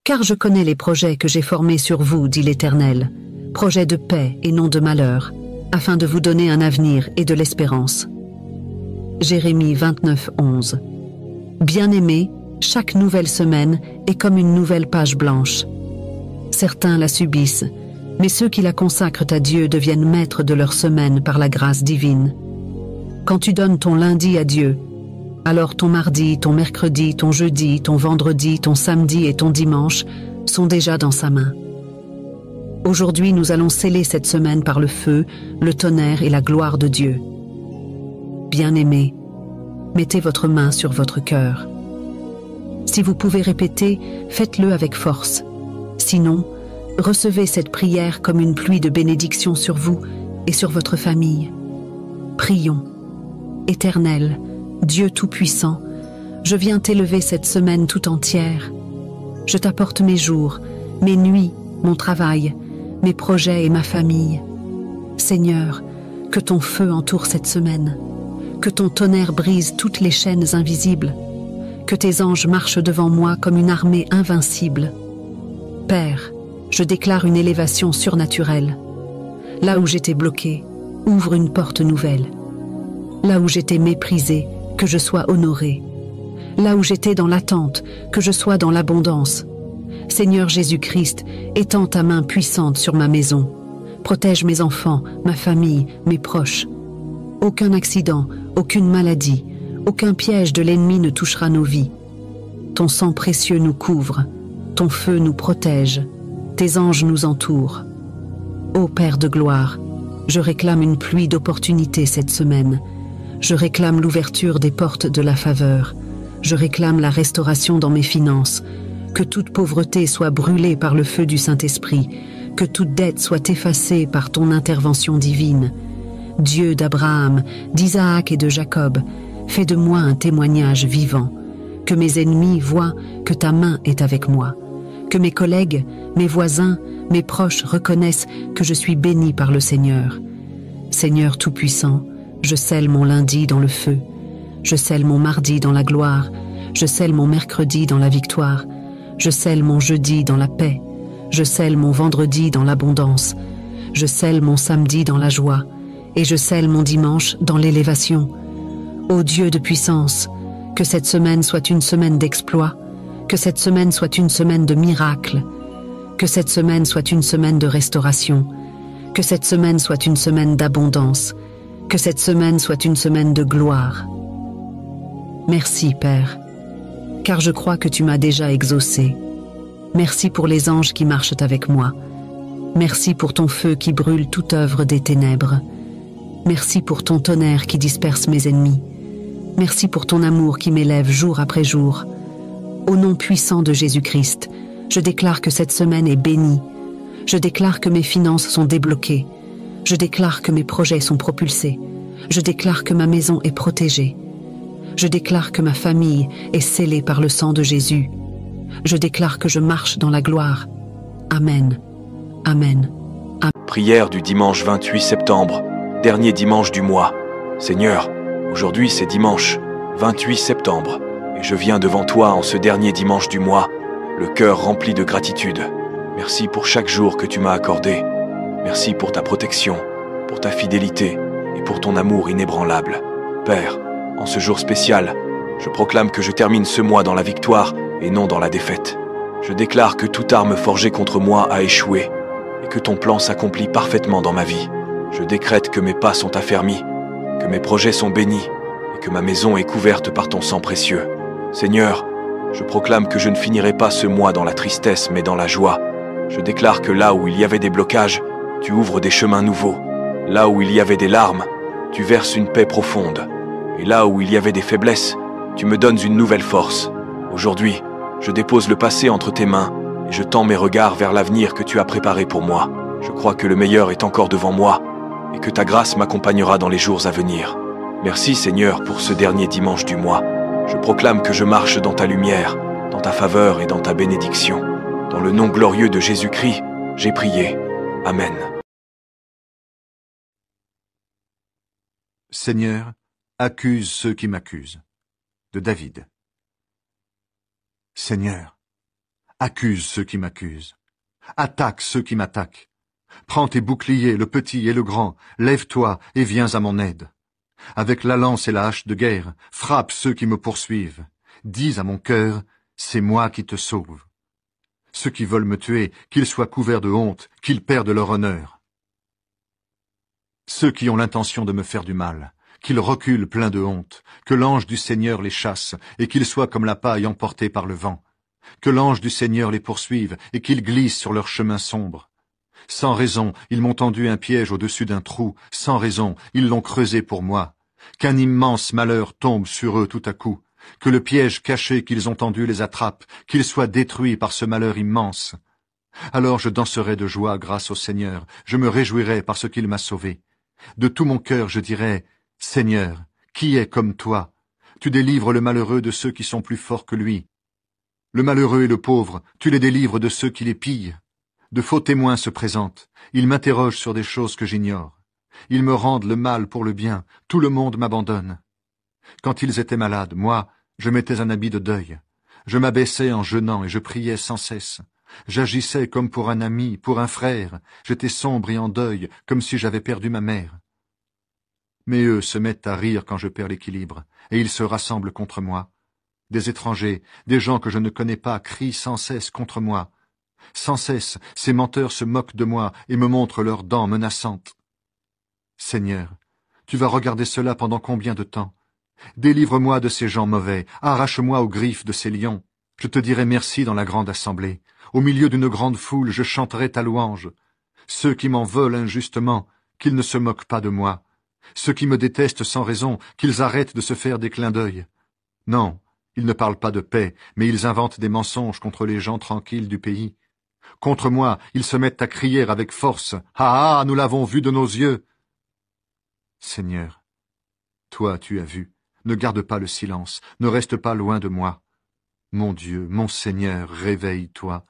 Car je connais les projets que j'ai formés sur vous, dit l'Éternel, projets de paix et non de malheur, afin de vous donner un avenir et de l'espérance. Jérémie 29, 11. Bien-aimés, chaque nouvelle semaine est comme une nouvelle page blanche. Certains la subissent, mais ceux qui la consacrent à Dieu deviennent maîtres de leur semaine par la grâce divine. Quand tu donnes ton lundi à Dieu, alors ton mardi, ton mercredi, ton jeudi, ton vendredi, ton samedi et ton dimanche sont déjà dans sa main. Aujourd'hui, nous allons sceller cette semaine par le feu, le tonnerre et la gloire de Dieu. Bien-aimés, mettez votre main sur votre cœur. Si vous pouvez répéter, faites-le avec force. Sinon, recevez cette prière comme une pluie de bénédictions sur vous et sur votre famille. Prions. Éternel, Dieu Tout-Puissant, je viens t'élever cette semaine tout entière. Je t'apporte mes jours, mes nuits, mon travail, mes projets et ma famille. Seigneur, que ton feu entoure cette semaine, que ton tonnerre brise toutes les chaînes invisibles, que tes anges marchent devant moi comme une armée invincible. Père, je déclare une élévation surnaturelle. Là où j'étais bloqué, ouvre une porte nouvelle. Là où j'étais méprisé, que je sois honoré. Là où j'étais dans l'attente, que je sois dans l'abondance. Seigneur Jésus-Christ, étends ta main puissante sur ma maison. Protège mes enfants, ma famille, mes proches. Aucun accident, aucune maladie, aucun piège de l'ennemi ne touchera nos vies. Ton sang précieux nous couvre, ton feu nous protège, tes anges nous entourent. Ô Père de gloire, je réclame une pluie d'opportunités cette semaine. Je réclame l'ouverture des portes de la faveur. Je réclame la restauration dans mes finances. Que toute pauvreté soit brûlée par le feu du Saint-Esprit. Que toute dette soit effacée par ton intervention divine. Dieu d'Abraham, d'Isaac et de Jacob, fais de moi un témoignage vivant. Que mes ennemis voient que ta main est avec moi. Que mes collègues, mes voisins, mes proches reconnaissent que je suis béni par le Seigneur. Seigneur Tout-Puissant, je scelle mon lundi dans le feu, je scelle mon mardi dans la gloire, je scelle mon mercredi dans la victoire, je scelle mon jeudi dans la paix, je scelle mon vendredi dans l'abondance, je scelle mon samedi dans la joie, et je scelle mon dimanche dans l'élévation. Ô Dieu de puissance, que cette semaine soit une semaine d'exploits, que cette semaine soit une semaine de miracles, que cette semaine soit une semaine de restauration, que cette semaine soit une semaine d'abondance, que cette semaine soit une semaine de gloire. Merci, Père, car je crois que tu m'as déjà exaucé. Merci pour les anges qui marchent avec moi. Merci pour ton feu qui brûle toute œuvre des ténèbres. Merci pour ton tonnerre qui disperse mes ennemis. Merci pour ton amour qui m'élève jour après jour. Au nom puissant de Jésus-Christ, je déclare que cette semaine est bénie. Je déclare que mes finances sont débloquées. Je déclare que mes projets sont propulsés. Je déclare que ma maison est protégée. Je déclare que ma famille est scellée par le sang de Jésus. Je déclare que je marche dans la gloire. Amen. Amen. Amen. Prière du dimanche 28 septembre, dernier dimanche du mois. Seigneur, aujourd'hui c'est dimanche 28 septembre, et je viens devant toi en ce dernier dimanche du mois, le cœur rempli de gratitude. Merci pour chaque jour que tu m'as accordé. Merci pour ta protection, pour ta fidélité et pour ton amour inébranlable. Père, en ce jour spécial, je proclame que je termine ce mois dans la victoire et non dans la défaite. Je déclare que toute arme forgée contre moi a échoué et que ton plan s'accomplit parfaitement dans ma vie. Je décrète que mes pas sont affermis, que mes projets sont bénis et que ma maison est couverte par ton sang précieux. Seigneur, je proclame que je ne finirai pas ce mois dans la tristesse mais dans la joie. Je déclare que là où il y avait des blocages, tu ouvres des chemins nouveaux. Là où il y avait des larmes, tu verses une paix profonde. Et là où il y avait des faiblesses, tu me donnes une nouvelle force. Aujourd'hui, je dépose le passé entre tes mains et je tends mes regards vers l'avenir que tu as préparé pour moi. Je crois que le meilleur est encore devant moi et que ta grâce m'accompagnera dans les jours à venir. Merci Seigneur pour ce dernier dimanche du mois. Je proclame que je marche dans ta lumière, dans ta faveur et dans ta bénédiction. Dans le nom glorieux de Jésus-Christ, j'ai prié. Amen. Seigneur, accuse ceux qui m'accusent. De David. Seigneur, Accuse ceux qui m'accusent. Attaque ceux qui m'attaquent. Prends tes boucliers, le petit et le grand, lève-toi et viens à mon aide. Avec la lance et la hache de guerre, frappe ceux qui me poursuivent. Dis à mon cœur, c'est moi qui te sauve. Ceux qui veulent me tuer, qu'ils soient couverts de honte, qu'ils perdent leur honneur. Ceux qui ont l'intention de me faire du mal, qu'ils reculent pleins de honte, que l'ange du Seigneur les chasse, et qu'ils soient comme la paille emportée par le vent. Que l'ange du Seigneur les poursuive, et qu'ils glissent sur leur chemin sombre. Sans raison, ils m'ont tendu un piège au-dessus d'un trou, sans raison, ils l'ont creusé pour moi. Qu'un immense malheur tombe sur eux tout à coup, que le piège caché qu'ils ont tendu les attrape, qu'ils soient détruits par ce malheur immense. Alors je danserai de joie grâce au Seigneur, je me réjouirai parce qu'il m'a sauvé. De tout mon cœur je dirai, Seigneur, qui est comme toi? Tu délivres le malheureux de ceux qui sont plus forts que lui. Le malheureux et le pauvre, tu les délivres de ceux qui les pillent. De faux témoins se présentent, ils m'interrogent sur des choses que j'ignore. Ils me rendent le mal pour le bien, tout le monde m'abandonne. Quand ils étaient malades, moi, je mettais un habit de deuil. Je m'abaissais en jeûnant et je priais sans cesse. J'agissais comme pour un ami, pour un frère. J'étais sombre et en deuil, comme si j'avais perdu ma mère. Mais eux se mettent à rire quand je perds l'équilibre, et ils se rassemblent contre moi. Des étrangers, des gens que je ne connais pas, crient sans cesse contre moi. Sans cesse, ces menteurs se moquent de moi et me montrent leurs dents menaçantes. Seigneur, tu vas regarder cela pendant combien de temps? Délivre-moi de ces gens mauvais, arrache-moi aux griffes de ces lions. Je te dirai merci dans la grande assemblée. Au milieu d'une grande foule, je chanterai ta louange. Ceux qui m'en veulent injustement, qu'ils ne se moquent pas de moi. Ceux qui me détestent sans raison, qu'ils arrêtent de se faire des clins d'œil. Non, ils ne parlent pas de paix, mais ils inventent des mensonges contre les gens tranquilles du pays. Contre moi, ils se mettent à crier avec force. « Ah, ah, nous l'avons vu de nos yeux !» Seigneur, toi tu as vu, ne garde pas le silence, ne reste pas loin de moi. Mon Dieu, mon Seigneur, réveille-toi.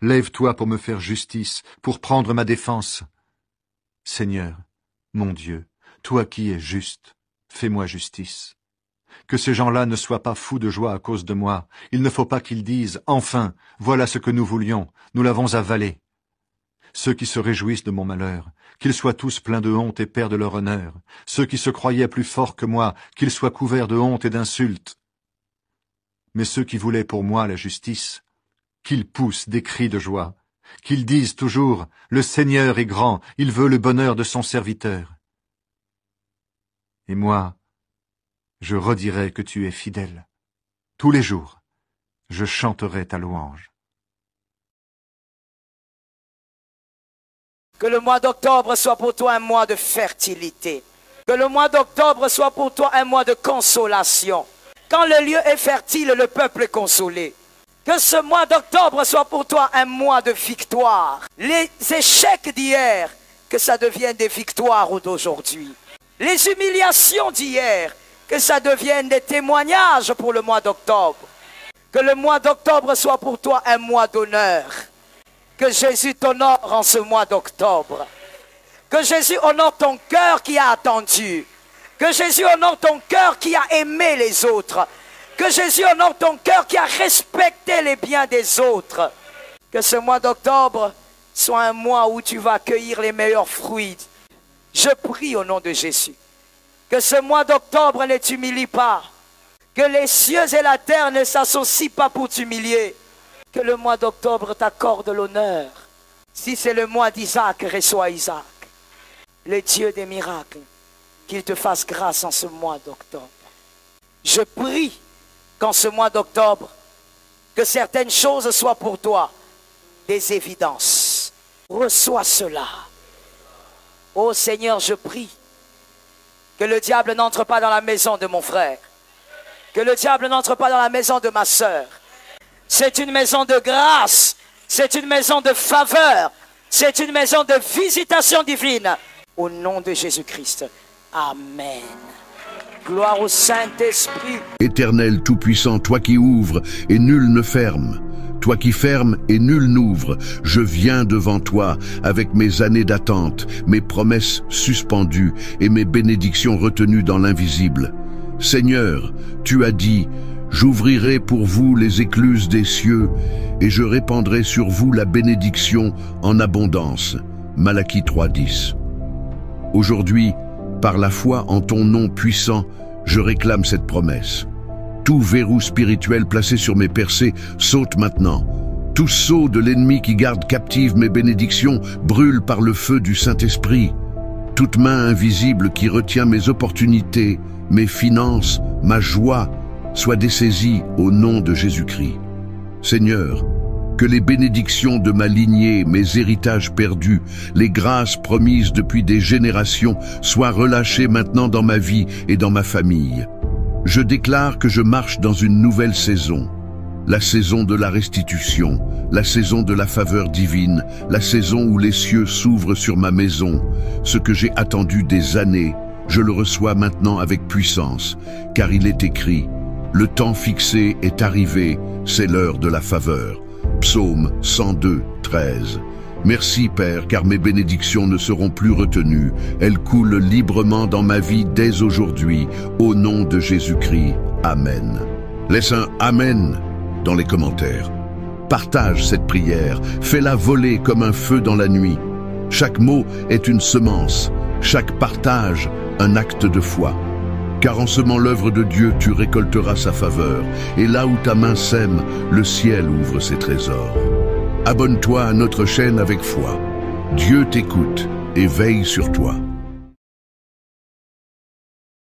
Lève-toi pour me faire justice, pour prendre ma défense. Seigneur, mon Dieu, toi qui es juste, fais-moi justice. Que ces gens-là ne soient pas fous de joie à cause de moi. Il ne faut pas qu'ils disent « Enfin, voilà ce que nous voulions, nous l'avons avalé ». Ceux qui se réjouissent de mon malheur, qu'ils soient tous pleins de honte et perdent leur honneur. Ceux qui se croyaient plus forts que moi, qu'ils soient couverts de honte et d'insultes. Mais ceux qui voulaient pour moi la justice, qu'ils poussent des cris de joie, qu'ils disent toujours « Le Seigneur est grand, il veut le bonheur de son serviteur ». Et moi, je redirai que tu es fidèle. Tous les jours, je chanterai ta louange. Que le mois d'octobre soit pour toi un mois de fertilité. Que le mois d'octobre soit pour toi un mois de consolation. Quand le lieu est fertile, le peuple est consolé. Que ce mois d'octobre soit pour toi un mois de victoire. Les échecs d'hier, que ça devienne des victoires d'aujourd'hui. Les humiliations d'hier, que ça devienne des témoignages pour le mois d'octobre. Que le mois d'octobre soit pour toi un mois d'honneur. Que Jésus t'honore en ce mois d'octobre. Que Jésus honore ton cœur qui a attendu. Que Jésus honore ton cœur qui a aimé les autres. Que Jésus honore ton cœur qui a respecté les biens des autres. Que ce mois d'octobre soit un mois où tu vas cueillir les meilleurs fruits. Je prie au nom de Jésus. Que ce mois d'octobre ne t'humilie pas. Que les cieux et la terre ne s'associent pas pour t'humilier. Que le mois d'octobre t'accorde l'honneur. Si c'est le mois d'Isaac, reçois Isaac. Le Dieu des miracles, qu'il te fasse grâce en ce mois d'octobre. Je prie qu'en ce mois d'octobre, que certaines choses soient pour toi des évidences. Reçois cela. Ô Seigneur, je prie que le diable n'entre pas dans la maison de mon frère. Que le diable n'entre pas dans la maison de ma sœur. C'est une maison de grâce. C'est une maison de faveur. C'est une maison de visitation divine. Au nom de Jésus-Christ. Amen. Gloire au Saint-Esprit. Éternel Tout-Puissant, toi qui ouvres et nul ne ferme, toi qui fermes et nul n'ouvre, je viens devant toi avec mes années d'attente, mes promesses suspendues et mes bénédictions retenues dans l'invisible. Seigneur, tu as dit, J'ouvrirai pour vous les écluses des cieux, et je répandrai sur vous la bénédiction en abondance. Malachie 3:10. Aujourd'hui, par la foi en ton nom puissant, je réclame cette promesse. Tout verrou spirituel placé sur mes percées saute maintenant. Tout sceau de l'ennemi qui garde captive mes bénédictions brûle par le feu du Saint-Esprit. Toute main invisible qui retient mes opportunités, mes finances, ma joie, soit dessaisie au nom de Jésus-Christ. Seigneur, que les bénédictions de ma lignée, mes héritages perdus, les grâces promises depuis des générations soient relâchées maintenant dans ma vie et dans ma famille. Je déclare que je marche dans une nouvelle saison. La saison de la restitution, la saison de la faveur divine, la saison où les cieux s'ouvrent sur ma maison. Ce que j'ai attendu des années, je le reçois maintenant avec puissance, car il est écrit « Le temps fixé est arrivé, c'est l'heure de la faveur ». Psaume 102, 13. Merci Père, car mes bénédictions ne seront plus retenues. Elles coulent librement dans ma vie dès aujourd'hui, au nom de Jésus-Christ. Amen. Laisse un Amen dans les commentaires. Partage cette prière, fais-la voler comme un feu dans la nuit. Chaque mot est une semence, chaque partage un acte de foi. Car en semant l'œuvre de Dieu, tu récolteras sa faveur, et là où ta main sème, le ciel ouvre ses trésors. Abonne-toi à notre chaîne avec foi. Dieu t'écoute et veille sur toi.